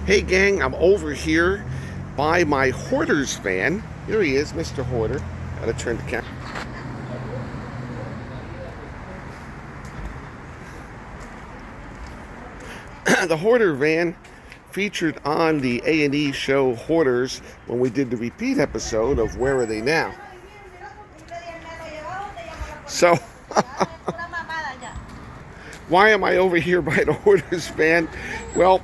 Hey gang, I'm over here by my Hoarders van. Here he is, Mr. Hoarder. Gotta turn the camera. The Hoarder van featured on the A&E show Hoarders when we did the repeat episode of Where Are They Now? So, why am I over here by the Hoarders van? Well,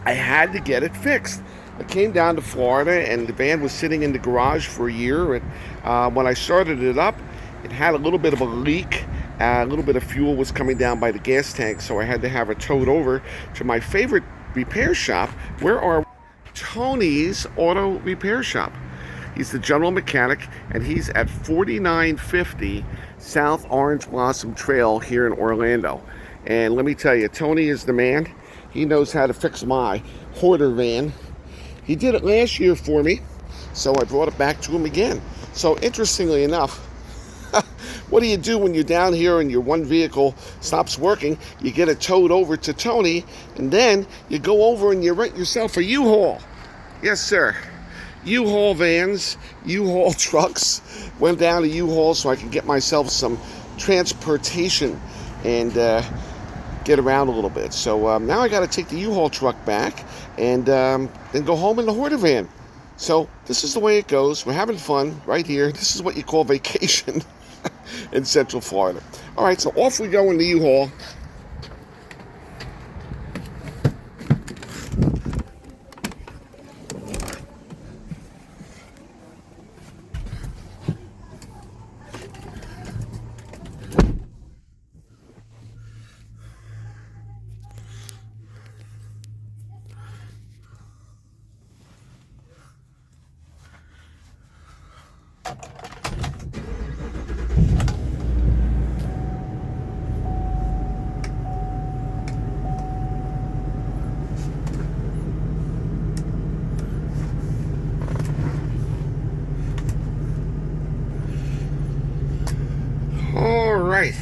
I had to get it fixed. I came down to Florida and the van was sitting in the garage for a year, and when I started it up, it had a little bit of a leak. A little bit of fuel was coming down by the gas tank, so I had to have it towed over to my favorite repair shop. Where are Tony's Auto Repair Shop? He's the general mechanic, and he's at 4950 South Orange Blossom Trail here in Orlando. And let me tell you, Tony is the man. He knows how to fix my Hoarder van. He did it last year for me, so I brought it back to him again. So interestingly enough, what do you do when you're down here and your one vehicle stops working? You get it towed over to Tony, and then you go over and you rent yourself a U-Haul. Yes, sir. U-Haul vans, U-Haul trucks. Went down to U-Haul so I could get myself some transportation and get around a little bit. So now I got to take the U-Haul truck back and then go home in the Hoarder van. So this is the way it goes. We're having fun right here. This is what you call vacation in Central Florida. All right, so off we go in the U-Haul. All right.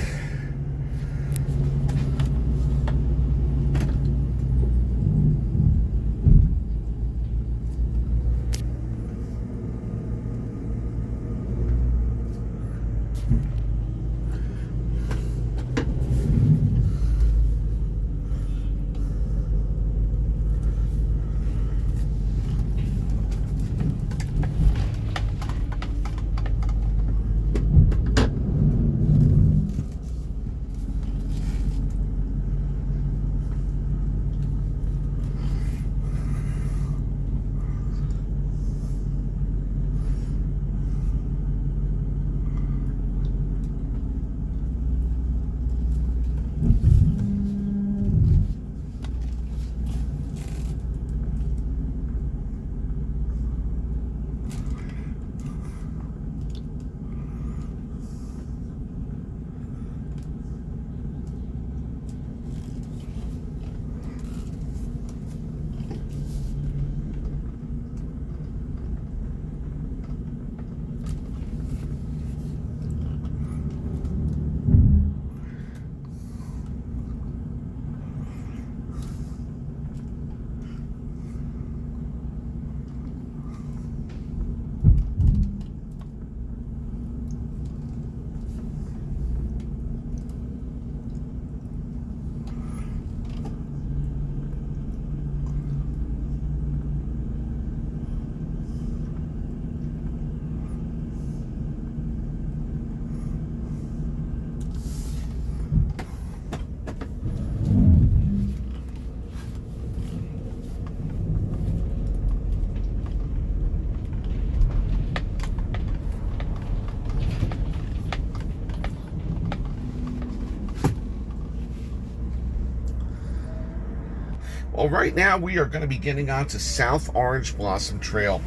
Well, right now we are going to be getting on to South Orange Blossom Trail.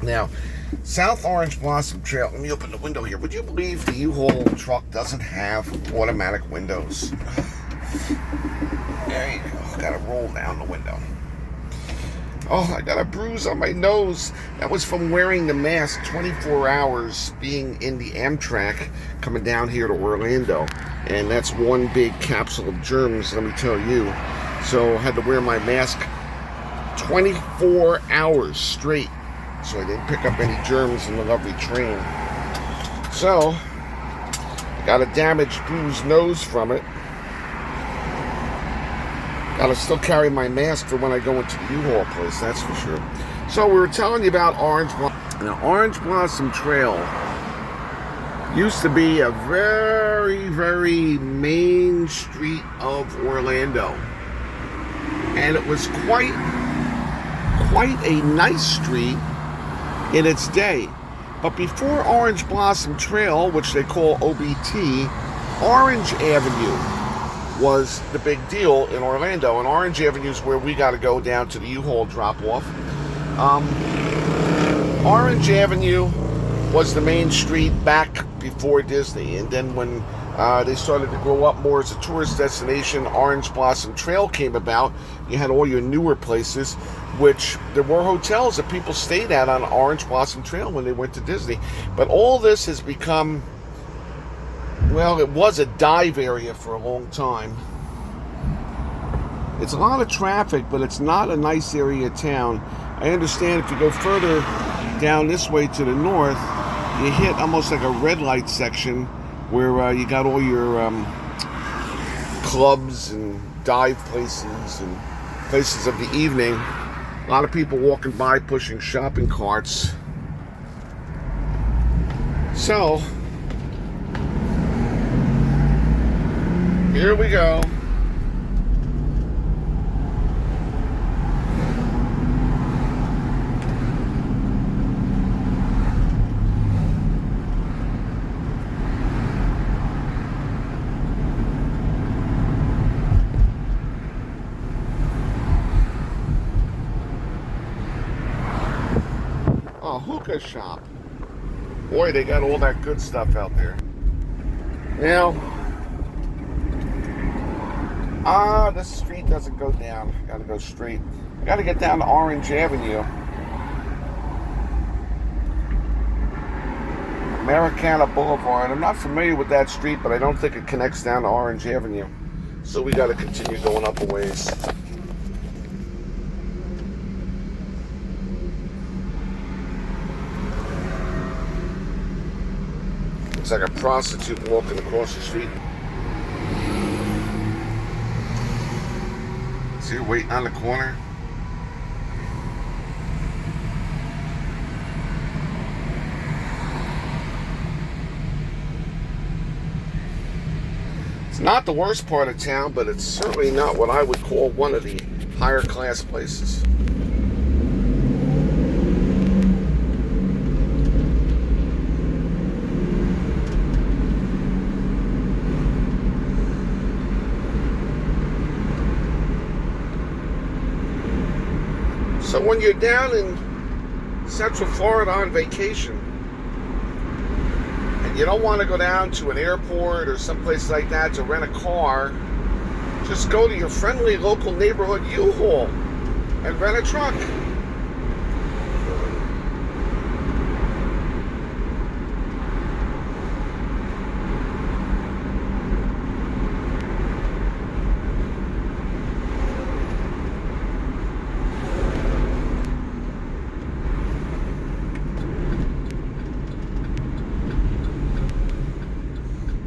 Now, South Orange Blossom Trail, let me open the window here. Would you believe the U-Haul truck doesn't have automatic windows? There you go. Got to roll down the window. Oh, I got a bruise on my nose. That was from wearing the mask 24 hours being in the Amtrak coming down here to Orlando. And that's one big capsule of germs, let me tell you. So I had to wear my mask 24 hours straight. So I didn't pick up any germs in the lovely train. So, I got a damaged, bruised nose from it. Gotta still carry my mask for when I go into the U-Haul place, that's for sure. So we were telling you about Orange Blossom. Now, Orange Blossom Trail used to be a very, very main street of Orlando. And it was quite a nice street in its day. But before Orange Blossom Trail, which they call OBT, Orange Avenue was the big deal in Orlando. And Orange Avenue is where we got to go down to the U-Haul drop-off. Orange Avenue was the main street back before Disney. And then when they started to grow up more as a tourist destination, Orange Blossom Trail came about. You had all your newer places, which there were hotels that people stayed at on Orange Blossom Trail when they went to Disney. But all this has become, well, it was a dive area for a long time. It's a lot of traffic, but it's not a nice area of town. I understand if you go further down this way to the north, you hit almost like a red light section where you got all your clubs and dive places and places of the evening. A lot of people walking by pushing shopping carts. So, here we go. A hookah shop. Boy, they got all that good stuff out there. Now, this street doesn't go down. Gotta go straight. Gotta get down to Orange Avenue. Americana Boulevard. I'm not familiar with that street, but I don't think it connects down to Orange Avenue. So we gotta continue going up a ways. It's like a prostitute walking across the street. See her waiting on the corner. It's not the worst part of town, but it's certainly not what I would call one of the higher class places. So when you're down in Central Florida on vacation, and you don't want to go down to an airport or someplace like that to rent a car, just go to your friendly local neighborhood U-Haul and rent a truck.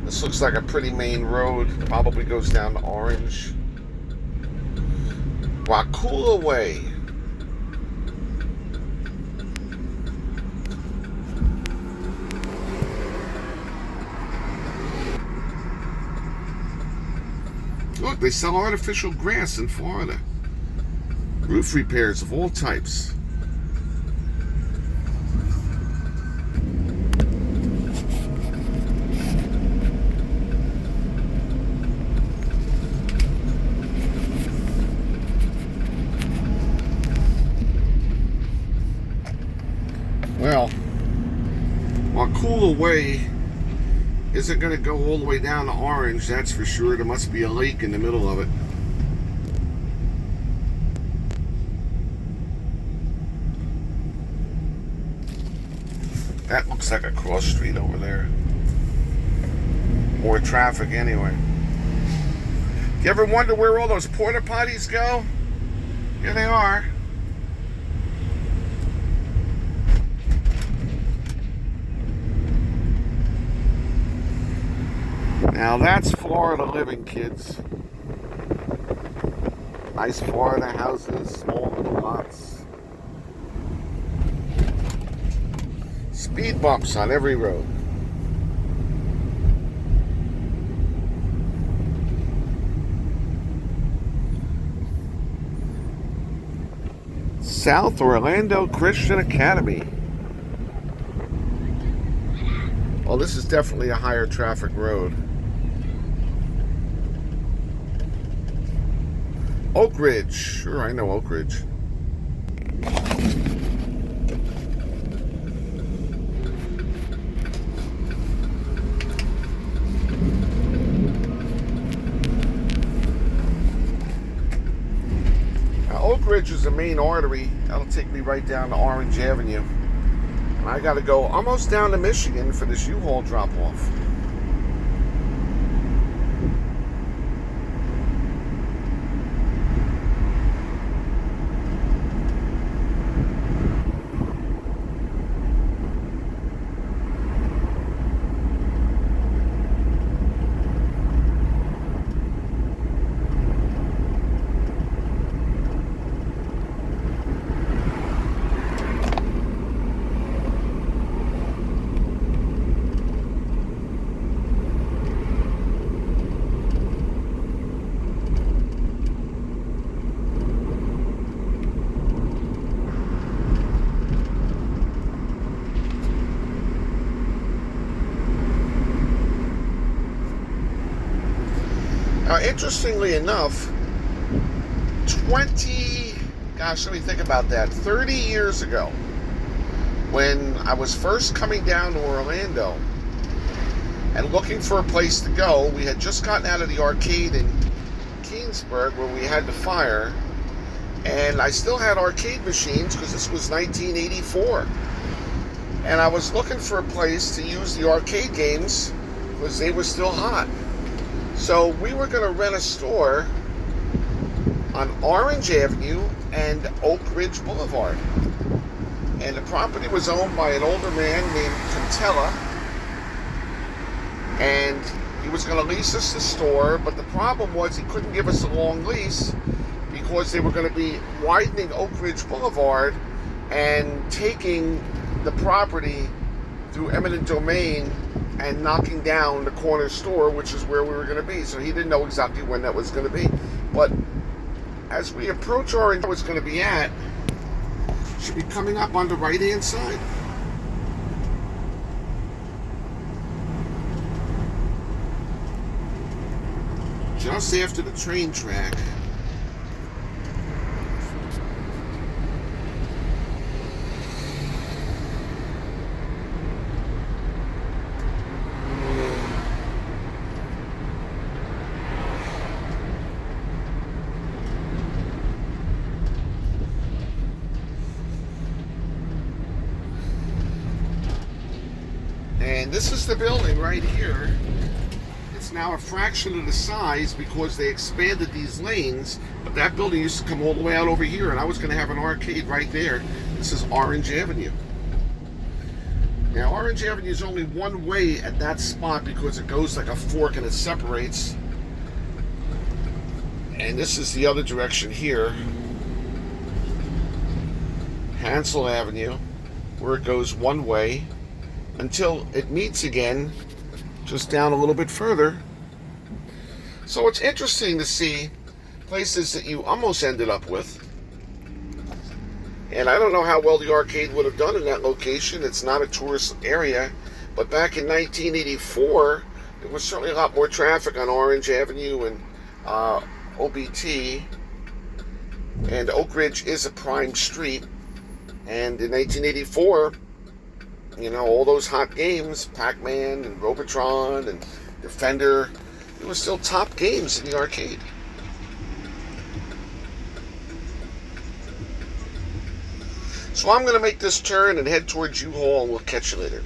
This looks like a pretty main road. Probably goes down to Orange. Wakula Way. Look, they sell artificial grass in Florida. Roof repairs of all types. Well, Wakula Way isn't going to go all the way down to Orange, that's for sure. There must be a lake in the middle of it. That looks like a cross street over there. More traffic anyway. You ever wonder where all those porta potties go? Here they are. Now that's Florida living, kids. Nice Florida houses, small little lots. Speed bumps on every road. South Orlando Christian Academy. Well, this is definitely a higher traffic road. Oak Ridge. Sure, I know Oak Ridge. Now, Oak Ridge is the main artery. That'll take me right down to Orange Avenue. And I got to go almost down to Michigan for this U-Haul drop-off. Interestingly enough, let me think about that, 30 years ago, when I was first coming down to Orlando and looking for a place to go, we had just gotten out of the arcade in Keensburg where we had the fire, and I still had arcade machines because this was 1984. And I was looking for a place to use the arcade games because they were still hot. So we were going to rent a store on Orange Avenue and Oak Ridge Boulevard. And the property was owned by an older man named Cantella. And he was going to lease us the store, but the problem was he couldn't give us a long lease because they were going to be widening Oak Ridge Boulevard and taking the property through eminent domain and knocking down the corner store, which is where we were going to be. So he didn't know exactly when that was going to be. But as we approach Orange, where it's going to be at, should be coming up on the right-hand side. Just after the train track. And this is the building right here. It's now a fraction of the size because they expanded these lanes, but that building used to come all the way out over here, and I was going to have an arcade right there. This is Orange Avenue. Now, Orange Avenue is only one way at that spot because it goes like a fork and it separates. And this is the other direction here. Hansel Avenue, where it goes one way until it meets again just down a little bit further. So it's interesting to see places that you almost ended up with. And I don't know how well the arcade would have done in that location. It's not a tourist area, but back in 1984 there was certainly a lot more traffic on Orange Avenue and OBT, and Oak Ridge is a prime street. And in 1984, you know, all those hot games, Pac-Man and Robotron and Defender, they were still top games in the arcade. So I'm going to make this turn and head towards U-Haul, and we'll catch you later.